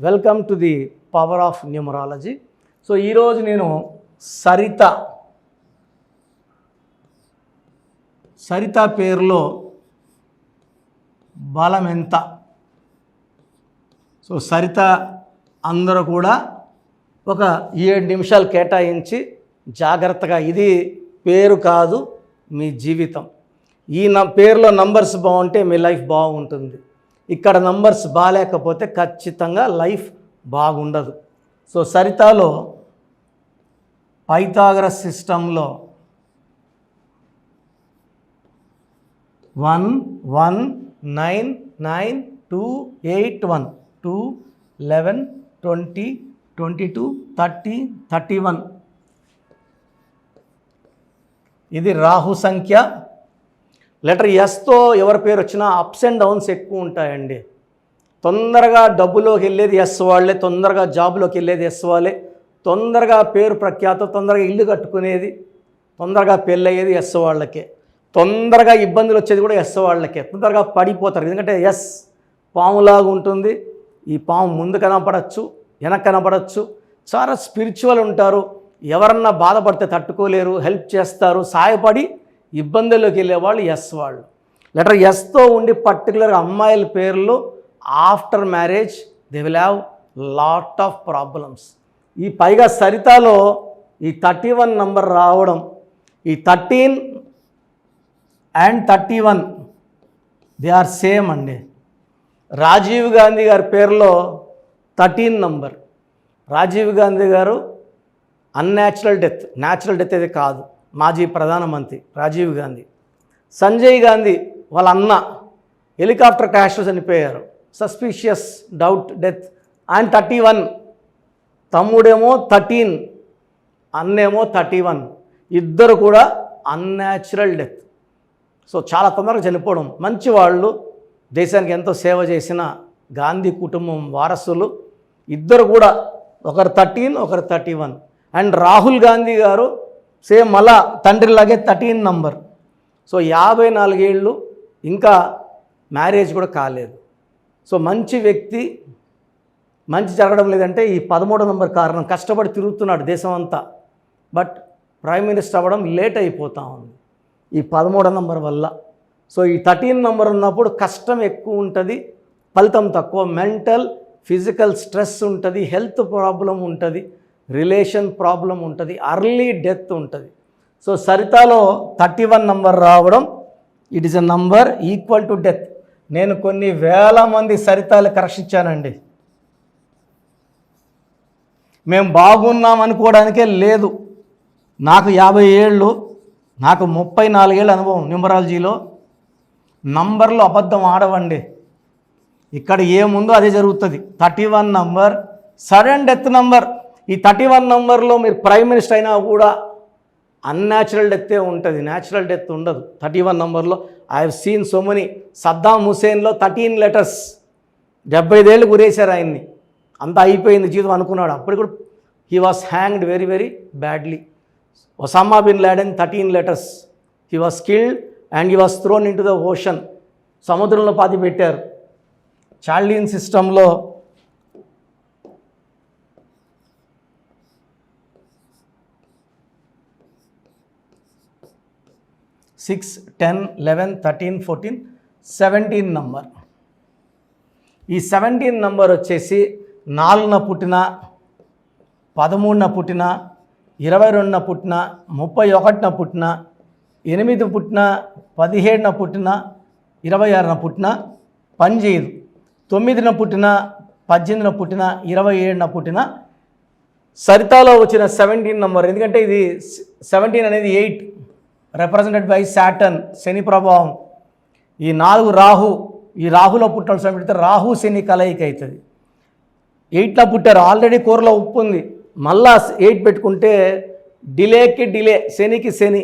Welcome to the power of numerology. So ఈరోజు నేను సరిత పేరులో బలం ఎంత. సో సరిత అందరూ కూడా ఒక 7 నిమిషాలు కేటాయించి జాగ్రత్తగా, ఇది పేరు కాదు మీ జీవితం. ఈ పేరులో నంబర్స్ బాగుంటే మీ లైఫ్ బాగుంటుంది. ఇక్కడ నంబర్స్ బాగాలేకపోతే ఖచ్చితంగా లైఫ్ బాగుండదు. సో సరితలో పైథాగరస్ సిస్టంలో 1 1 9 9 2 8 1 2 11 20 22 30 31 ఇది రాహు సంఖ్య. లెటర్ ఎస్తో ఎవరి పేరు వచ్చినా అప్స్ అండ్ డౌన్స్ ఎక్కువ ఉంటాయండి. తొందరగా డబ్బులోకి వెళ్ళేది ఎస్ వాళ్ళే, తొందరగా జాబులోకి వెళ్ళేది ఎస్ వాళ్ళే, తొందరగా పేరు ప్రఖ్యాత, తొందరగా ఇల్లు కట్టుకునేది, తొందరగా పెళ్ళయ్యేది ఎస్ వాళ్ళకే, తొందరగా ఇబ్బందులు వచ్చేది కూడా ఎస్ వాళ్ళకే. తొందరగా పడిపోతారు, ఎందుకంటే ఎస్ పాములాగా ఉంటుంది. ఈ పాము ముందు కనపడచ్చు, వెనక కనపడచ్చు. చాలా స్పిరిచువల్ ఉంటారు. ఎవరన్నా బాధపడితే తట్టుకోలేరు, హెల్ప్ చేస్తారు, సాయపడి ఇబ్బందుల్లోకి వెళ్ళేవాళ్ళు ఎస్ వాళ్ళు. లెటర్ ఎస్తో ఉండి పర్టికులర్గా అమ్మాయిల పేర్లు after marriage they will have lot of problems. ఈ పైగా సరితలో ఈ 31 నంబర్ రావడం, ఈ 13 అండ్ 31 దే ఆర్ సేమ్ అండి. రాజీవ్ గాంధీ గారి పేరులో 13 నంబర్. రాజీవ్ గాంధీ గారు అన్యాచురల్ డెత్, న్యాచురల్ డెత్ అయితే కాదు, మాజీ ప్రధానమంత్రి రాజీవ్ గాంధీ. సంజయ్ గాంధీ వాళ్ళ అన్న హెలికాప్టర్ క్రాష్లో చనిపోయారు, సస్పిషియస్ డౌట్ డెత్. ఆయన 31, తమ్ముడేమో 13, అన్నేమో 31, ఇద్దరు కూడా అన్యాచురల్ డెత్. సో చాలా తొందరగా చనిపోవడం. మంచి వాళ్ళు, దేశానికి ఎంతో సేవ చేసిన గాంధీ కుటుంబం వారసులు ఇద్దరు కూడా, ఒకరు 13 ఒకరు 31. అండ్ రాహుల్ గాంధీ గారు సేమ్ మళ్ళా తండ్రిలాగే 13 నంబర్. సో 54 ఏళ్ళు, ఇంకా మ్యారేజ్ కూడా కాలేదు. సో మంచి వ్యక్తి, మంచి జరగడం లేదంటే ఈ 13 నంబర్ కారణం. కష్టపడి తిరుగుతున్నాడు దేశం అంతా, బట్ ప్రైమ్ మినిస్టర్ అవ్వడం లేట్ అయిపోతూ ఉంది ఈ 13 నంబర్ వల్ల. సో ఈ 13 నంబర్ ఉన్నప్పుడు కష్టం ఎక్కువ ఉంటుంది, ఫలితం తక్కువ. మెంటల్ ఫిజికల్ స్ట్రెస్ ఉంటుంది, హెల్త్ ప్రాబ్లం ఉంటుంది, రిలేషన్ ప్రాబ్లం ఉంటుంది, అర్లీ డెత్ ఉంటుంది. సో సరితలో 31 నంబర్ రావడం, it is a number equal to death. నేను కొన్ని వేల మంది సరితాలు కరెక్షించానండి. మేము బాగున్నాం అనుకోవడానికే లేదు. నాకు 50 ఏళ్ళు, నాకు 34 ఏళ్ళ అనుభవం న్యూమరాలజీలో. నంబర్లో అబద్ధం ఆడవండి. ఇక్కడ ఏముందో అదే జరుగుతుంది. 31 నంబర్ సడన్ డెత్ నంబర్. ఈ 31 నంబర్లో మీరు ప్రైమ్ మినిస్టర్ అయినా కూడా అన్యాచురల్ డెత్తే ఉంటుంది, న్యాచురల్ డెత్ ఉండదు 31 నంబర్లో. I have seen so many. Saddam హుసేన్లో 13 లెటర్స్, 75 ఏళ్ళు గురేశారు ఆయన్ని. అంతా అయిపోయింది జీవితం అనుకున్నాడు, అప్పుడు కూడా he was hanged very very badly. Osama bin Laden 13 letters, he was killed and he was thrown into the ocean. సముద్రంలో పాతి పెట్టారు. చార్లియన్ సిస్టంలో 6 10 11 13 14 17 నంబర్. ఈ 17 నంబర్ వచ్చేసి 4న పుట్టిన, 13న పుట్టిన, 22న పుట్టిన, 31న పుట్టిన, 8 పుట్టిన, 17న పుట్టిన, 26న పుట్టిన పని చేయదు. 9న పుట్టిన, 18న పుట్టిన, 27న పుట్టిన. సరితలో వచ్చిన 17 నంబర్, ఎందుకంటే ఇది 17 అనేది 8 రిప్రజెంటెడ్ బై సాటర్న్, శని ప్రభావం. ఈ 4 రాహు, ఈ రాహులో పుట్టాల్సిన పెడితే రాహు శని కలయిక అవుతుంది. 8లో పుట్టారు, ఆల్రెడీ కూరలో ఉప్పు ఉంది, మళ్ళా 8 పెట్టుకుంటే డిలేకి డిలే, శనికి శని.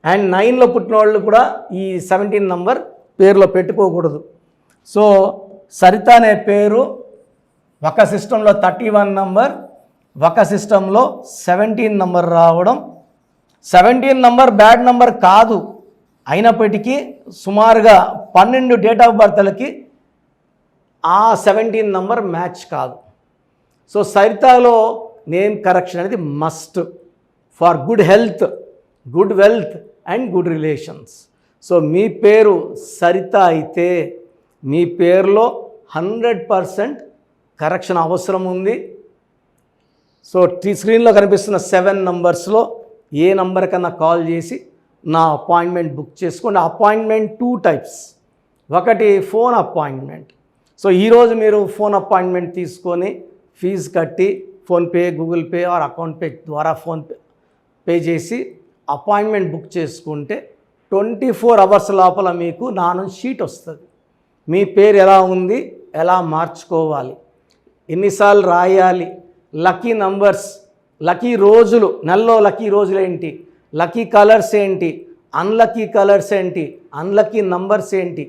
అండ్ 9లో పుట్టిన వాళ్ళు కూడా ఈ 17 నంబర్ పేరులో పెట్టుకోకూడదు. సో సరిత అనే పేరు ఒక సిస్టంలో 31 నంబర్, ఒక సిస్టంలో 17 నంబర్ రావడం. 17 నంబర్ బ్యాడ్ నంబర్ కాదు, అయినప్పటికీ సుమారుగా 12 డేట్ ఆఫ్ బర్త్లకి ఆ 17 నంబర్ మ్యాచ్ కాదు. సో సరితలో నేమ్ కరెక్షన్ అనేది must for good health, good wealth and good relations. So మీ పేరు సరిత అయితే మీ పేరులో 100% కరెక్షన్ అవసరం ఉంది. సో స్క్రీన్లో కనిపిస్తున్న 7 నంబర్స్లో ఏ నంబర్ కన్నా కాల్ చేసి నా అపాయింట్మెంట్ బుక్ చేసుకోండి. Appointment 2 types. ఒకటి ఫోన్ అపాయింట్మెంట్. సో ఈరోజు మీరు ఫోన్ అపాయింట్మెంట్ తీసుకొని ఫీజు కట్టి PhonePe, Google pay are account pay ద్వారా పే చేసి అపాయింట్మెంట్ బుక్ చేసుకుంటే 24 అవర్స్ లోపల మీకు నా నుంచి షీట్ వస్తుంది. మీ పేరు ఎలా ఉంది, ఎలా మార్చుకోవాలి, ఎన్నిసార్లు రాయాలి, లక్కీ నంబర్స్, లక్కీ రోజులు, నెలలో లక్కీ రోజులు ఏంటి, లక్కీ కలర్స్ ఏంటి, అన్లక్కీ కలర్స్ ఏంటి, అన్లక్కీ నంబర్స్ ఏంటి,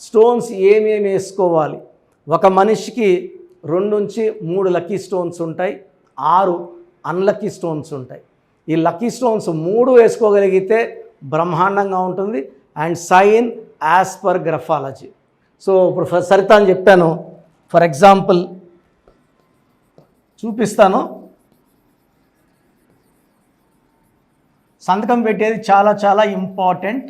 స్టోన్స్ ఏమేమి వేసుకోవాలి. ఒక మనిషికి 2 నుంచి 3 లక్కీ స్టోన్స్ ఉంటాయి, 6 అన్లక్కీ స్టోన్స్ ఉంటాయి. ఈ లక్కీ స్టోన్స్ 3 వేసుకోగలిగితే బ్రహ్మాండంగా ఉంటుంది. And sign as per graphology. So ఇప్పుడు సరిత అని చెప్పాను, ఫర్ ఎగ్జాంపుల్ చూపిస్తాను. సంతకం పెట్టేది చాలా చాలా ఇంపార్టెంట్.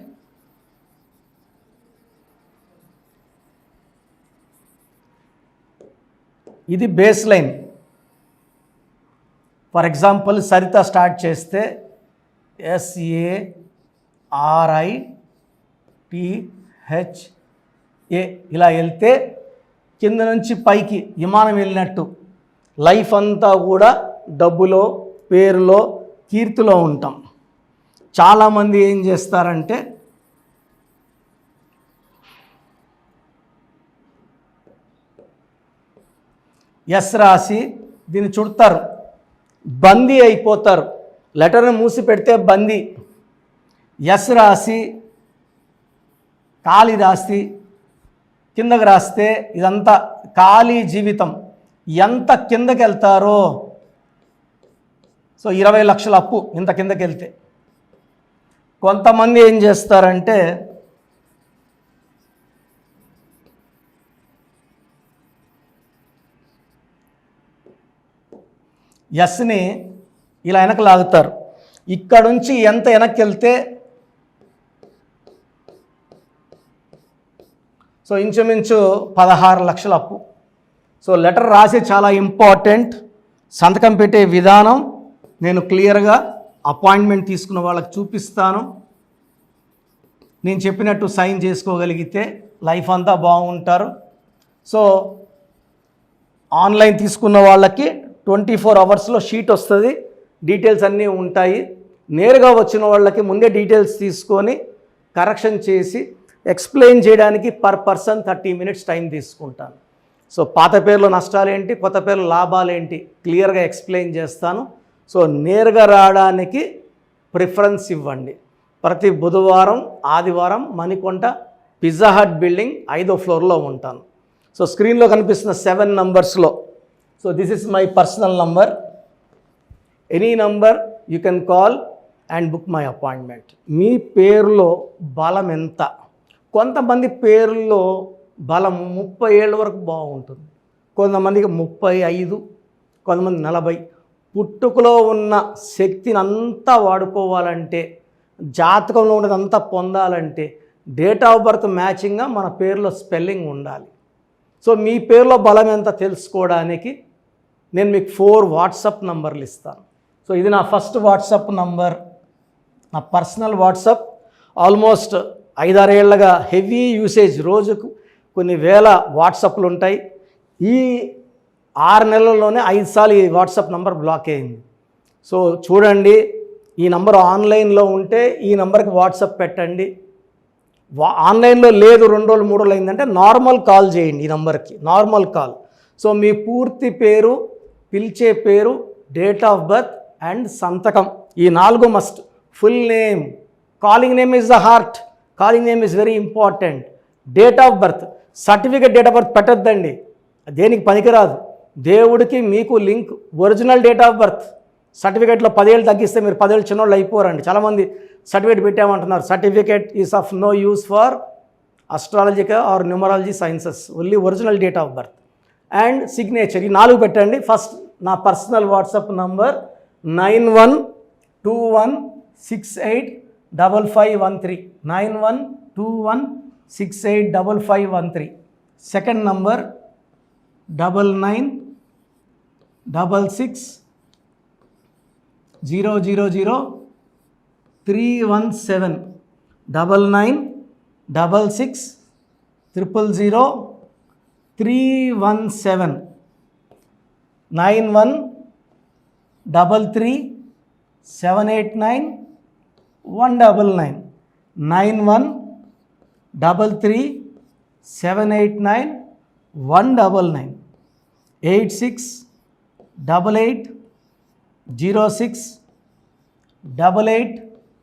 ఇది base line. For example Saritha start చేస్తే SARITHA ఇలా వెళ్తే కింద నుంచి పైకి విమానం వెళ్ళినట్టు లైఫ్ అంతా కూడా డబ్బులో, పేరులో, కీర్తిలో ఉంటాం. చాలామంది ఏం చేస్తారంటే ఎస్ రాసి దీన్ని చుడతారు, బందీ అయిపోతారు. లెటర్ని మూసి పెడితే బందీ. ఎస్ రాసి ఖాళీ రాసి కిందకి రాస్తే ఇదంతా ఖాళీ జీవితం. ఎంత కిందకి వెళ్తారో, సో 20 లక్షల అప్పు ఇంత కిందకి వెళ్తే. కొంతమంది ఏం చేస్తారంటే ఎస్ని ఇలా వెనక్కి లాగుతారు. ఇక్కడ నుంచి ఎంత వెనక్కి వెళ్తే సో ఇంచుమించు 16 లక్షల అప్పు. సో లెటర్ రాసి చాలా ఇంపార్టెంట్. సంతకం పెట్టే విధానం నేను క్లియర్గా అపాయింట్మెంట్ తీసుకున్న వాళ్ళకి చూపిస్తాను. నేను చెప్పినట్టు సైన్ చేసుకోగలిగితే లైఫ్ అంతా బాగుంటారు. సో ఆన్లైన్ తీసుకున్న వాళ్ళకి 24 అవర్స్లో షీట్ వస్తుంది, డీటెయిల్స్ అన్నీ ఉంటాయి. నేరుగా వచ్చిన వాళ్ళకి ముందే డీటెయిల్స్ తీసుకొని కరెక్షన్ చేసి ఎక్స్ప్లెయిన్ చేయడానికి పర్ పర్సన్ 30 మినిట్స్ టైం తీసుకుంటాను. సో పాత పేర్లు నష్టాలేంటి, కొత్త పేర్లు లాభాలేంటి క్లియర్గా ఎక్స్ప్లెయిన్ చేస్తాను. సో నేరుగా రావడానికి ప్రిఫరెన్స్ ఇవ్వండి. ప్రతి బుధవారం, ఆదివారం మణికొంట పిజ్జా హట్ బిల్డింగ్ 5వ ఫ్లోర్లో ఉంటాను. సో స్క్రీన్లో కనిపిస్తున్న 7 నంబర్స్లో, so this is my personal number. Any number you can call and book my appointment. మీ పేరులో బలం ఎంత? కొంతమంది పేరులో బలం 30 ఏళ్ళ వరకు బాగుంటుంది, కొంతమందికి 35, కొంతమంది 40. పుట్టుకలో ఉన్న శక్తిని అంతా వాడుకోవాలంటే, జాతకంలో ఉన్నదంతా పొందాలంటే డేట్ ఆఫ్ బర్త్ మ్యాచింగ్గా మన పేరులో స్పెల్లింగ్ ఉండాలి. సో మీ పేరులో బలం ఎంత తెలుసుకోవడానికి నేను మీకు 4 వాట్సాప్ నంబర్లు ఇస్తాను. సో ఇది నా ఫస్ట్ వాట్సాప్ నంబర్, నా పర్సనల్ వాట్సాప్. ఆల్మోస్ట్ 5-6 ఏళ్ళగా హెవీ యూసేజ్, రోజుకు కొన్ని వేల వాట్సాప్లు ఉంటాయి. ఈ 6 నెలల్లోనే 5 సార్లు ఈ వాట్సాప్ నంబర్ బ్లాక్ అయింది. సో చూడండి, ఈ నంబర్ ఆన్లైన్లో ఉంటే ఈ నంబర్కి వాట్సాప్ పెట్టండి. ఆన్లైన్లో లేదు 2 రోజులు 3 రోజులు అయిందంటే నార్మల్ కాల్ చేయండి ఈ నంబర్కి, నార్మల్ కాల్. సో మీ పూర్తి పేరు, పిలిచే పేరు, డేట్ ఆఫ్ బర్త్ అండ్ సంతకం, ఈ 4 must. Full name, calling name is the heart, calling name is very important. Date of birth, certificate date of birth పెట్టద్దండి, దేనికి పనికిరాదు. దేవుడికి మీకు link original date of birth. సర్టిఫికేట్లో 10 ఏళ్ళు తగ్గిస్తే మీరు 10 ఏళ్ళు చిన్నోళ్ళు అయిపోరండి. చాలామంది సర్టిఫికేట్ పెట్టామంటున్నారు. Certificate is of no use for astrological or numerology sciences, only original date of birth and signature, ఈ 4 పెట్టండి. ఫస్ట్ నా personal WhatsApp number 9121685513 9121685513. Second number 9966000317 9966000317 9133789199 9133789199 8688068888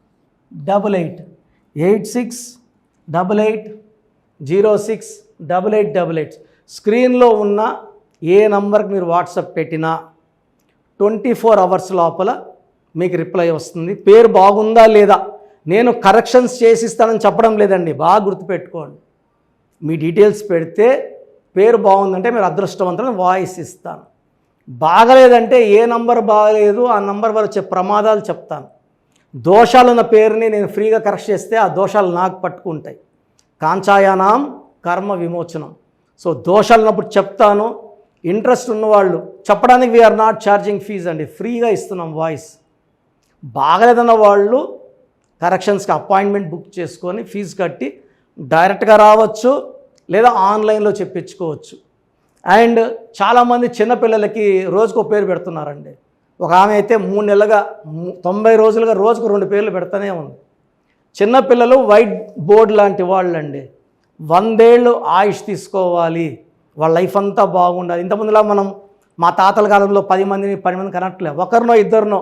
8688068888. స్క్రీన్లో ఉన్న ఏ నంబర్కి మీరు వాట్సాప్ పెట్టినా 24 అవర్స్ లోపల మీకు రిప్లై వస్తుంది. పేరు బాగుందా లేదా, నేను కరెక్షన్స్ చేసిస్తానని చెప్పడం లేదండి, బాగా గుర్తుపెట్టుకోండి. మీ డీటెయిల్స్ పెడితే పేరు బాగుందంటే మీరు అదృష్టవంతులను వాయిస్ ఇస్తాను. బాగలేదంటే ఏ నంబర్ బాగలేదు ఆ నంబర్ వరకు వచ్చే ప్రమాదాలు చెప్తాను. దోషాలున్న పేరుని నేను ఫ్రీగా కరెక్ట్ చేస్తే ఆ దోషాలు నాకు పట్టుకుంటాయి. కాంచాయానాం కర్మ విమోచనం. సో దోషాలు ఉన్నప్పుడు చెప్తాను. ఇంట్రెస్ట్ ఉన్నవాళ్ళు చెప్పడానికి వీఆర్ నాట్ ఛార్జింగ్ ఫీజ్ అండి, ఫ్రీగా ఇస్తున్నాం వాయిస్. బాగలేదన్న వాళ్ళు కరెక్షన్స్కి అపాయింట్మెంట్ బుక్ చేసుకొని ఫీజు కట్టి డైరెక్ట్గా రావచ్చు, లేదా ఆన్లైన్లో చెప్పించుకోవచ్చు. అండ్ చాలామంది చిన్నపిల్లలకి రోజుకో పేరు పెడుతున్నారండి. ఒక ఆమె అయితే 3 నెలలుగా 90 రోజులుగా రోజుకు 2 పేర్లు పెడతానే ఉంది. చిన్నపిల్లలు వైట్ బోర్డ్ లాంటి వాళ్ళండి. 100 ఏళ్ళు ఆయుష్ తీసుకోవాలి, వాళ్ళ లైఫ్ అంతా బాగుండాలి. ఇంతకుముందులా మనం మా తాతల కాలంలో 10 మందిని కనట్లే, ఒకరినో ఇద్దరినో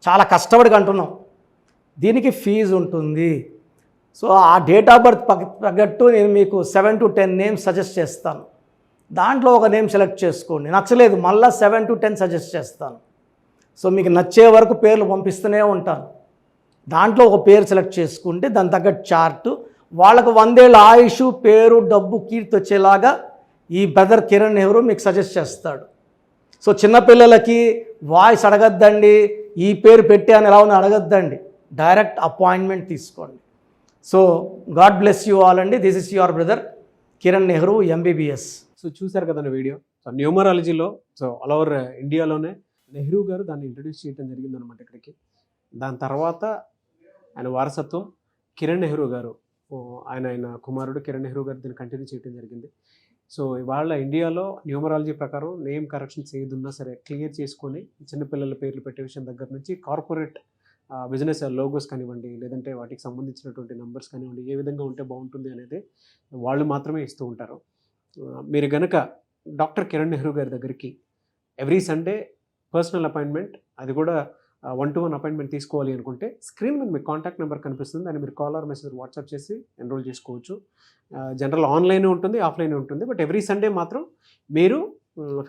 చాలా కష్టపడి కంటున్నాం. దీనికి ఫీజు ఉంటుంది. సో ఆ డేట్ ఆఫ్ బర్త్ తగ్గట్టు నేను మీకు 7 to 10 నేమ్స్ సజెస్ట్ చేస్తాను. దాంట్లో ఒక నేమ్ సెలెక్ట్ చేసుకోండి, నచ్చలేదు మళ్ళీ 7 to 10 సజెస్ట్ చేస్తాను. సో మీకు నచ్చే వరకు పేర్లు పంపిస్తూనే ఉంటాను. దాంట్లో ఒక పేరు సెలెక్ట్ చేసుకుంటే దాని తగ్గట్టు చార్టు, వాళ్ళకు 100 ఏళ్ళ ఆయుష్, పేరు, డబ్బు, కీర్తి వచ్చేలాగా ఈ బ్రదర్ కిరణ్ నెహ్రూ మీకు సజెస్ట్ చేస్తాడు. సో చిన్నపిల్లలకి వాయిస్ అడగద్దండి, ఈ పేరు పెట్టాను ఎలా ఉందో అడగద్దండి, డైరెక్ట్ అపాయింట్మెంట్ తీసుకోండి. So God bless you all అండి. This is your brother Kiran Nehru MBBS. So చూశారు కదండి వీడియో. సో న్యూమరాలజీలో సో ఆల్ ఓవర్ ఇండియాలోనే నెహ్రూ గారు దాన్ని ఇంట్రడ్యూస్ చేయడం జరిగిందనమాట ఇక్కడికి. దాని తర్వాత ఆయన వారసత్వం కిరణ్ నెహ్రూ గారు, ఆయన కుమారుడు కిరణ్ నెహ్రూ గారు దీన్ని కంటిన్యూ చేయడం జరిగింది. సో ఇవాళ ఇండియాలో న్యూమరాలజీ ప్రకారం నేమ్ కరెక్షన్స్ ఏదున్నా సరే క్లియర్ చేసుకొని చిన్నపిల్లల పేర్లు పెట్టే విషయం దగ్గర నుంచి కార్పొరేట్ బిజినెస్ లోగోస్ కానివ్వండి, లేదంటే వాటికి సంబంధించినటువంటి నెంబర్స్ కానివ్వండి, ఏ విధంగా ఉంటే బాగుంటుంది అనేది వాళ్ళు మాత్రమే ఇస్తూ ఉంటారు. మీరు కనుక డాక్టర్ కిరణ్ నెహ్రూ గారి దగ్గరికి ఎవ్రీ సండే పర్సనల్ అపాయింట్మెంట్, అది కూడా 1-to-1 అపాయింట్మెంట్ తీసుకోవాలి అనుకుంటే స్క్రీన్ మీద మీకు కాంటాక్ట్ నెంబర్ కనిపిస్తుంది, దాన్ని మీరు కాల్ ఆర్ మెసేజ్ వాట్సాప్ చేసి ఎన్రోల్ చేసుకోవచ్చు. జనరల్ ఆన్లైన్ ఉంటుంది, ఆఫ్లైన్ ఉంటుంది. బట్ ఎవ్రీ సండే మాత్రం మీరు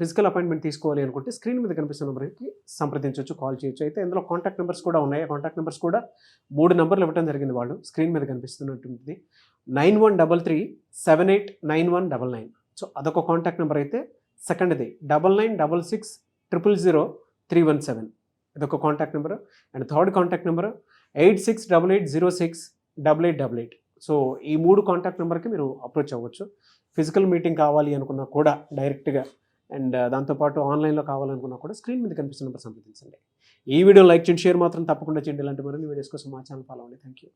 ఫిజికల్ అపాయింట్మెంట్ తీసుకోవాలి అనుకుంటే స్క్రీన్ మీద కనిపిస్తున్న నెంబర్కి సంప్రదించవచ్చు, కాల్ చేయొచ్చు. అయితే ఇందులో కాంటాక్ట్ నెంబర్స్ కూడా ఉన్నాయి. ఆ కాంటాక్ట్ నెంబర్స్ కూడా 3 నెంబర్లు ఇవ్వడం జరిగింది వాళ్ళు. స్క్రీన్ మీద కనిపిస్తున్నటువంటి 9133789199. సో అదొక కాంటాక్ట్ నెంబర్ అయితే. సెకండ్ది 9966000317, ఇదొక contact number. And third contact number 8688068888. So ఈ 3 కాంటాక్ట్ నెంబర్కి మీరు అప్రోచ్ అవ్వచ్చు. ఫిజికల్ మీటింగ్ కావాలి అనుకున్నా కూడా డైరెక్ట్గా, అండ్ దాంతోపాటు ఆన్లైన్లో కావాలనుకున్నా కూడా స్క్రీన్ మీద కనిపిస్తున్న నెంబర్ సంప్రదించండి. ఈ వీడియో లైక్ చేయండి, షేర్ మాత్రం తప్పకుండా చేయండి. ఇలాంటి మరిన్ని వీడియోస్ కోసం మా ఛానల్ ఫాలో అవ్వండి. Thank you.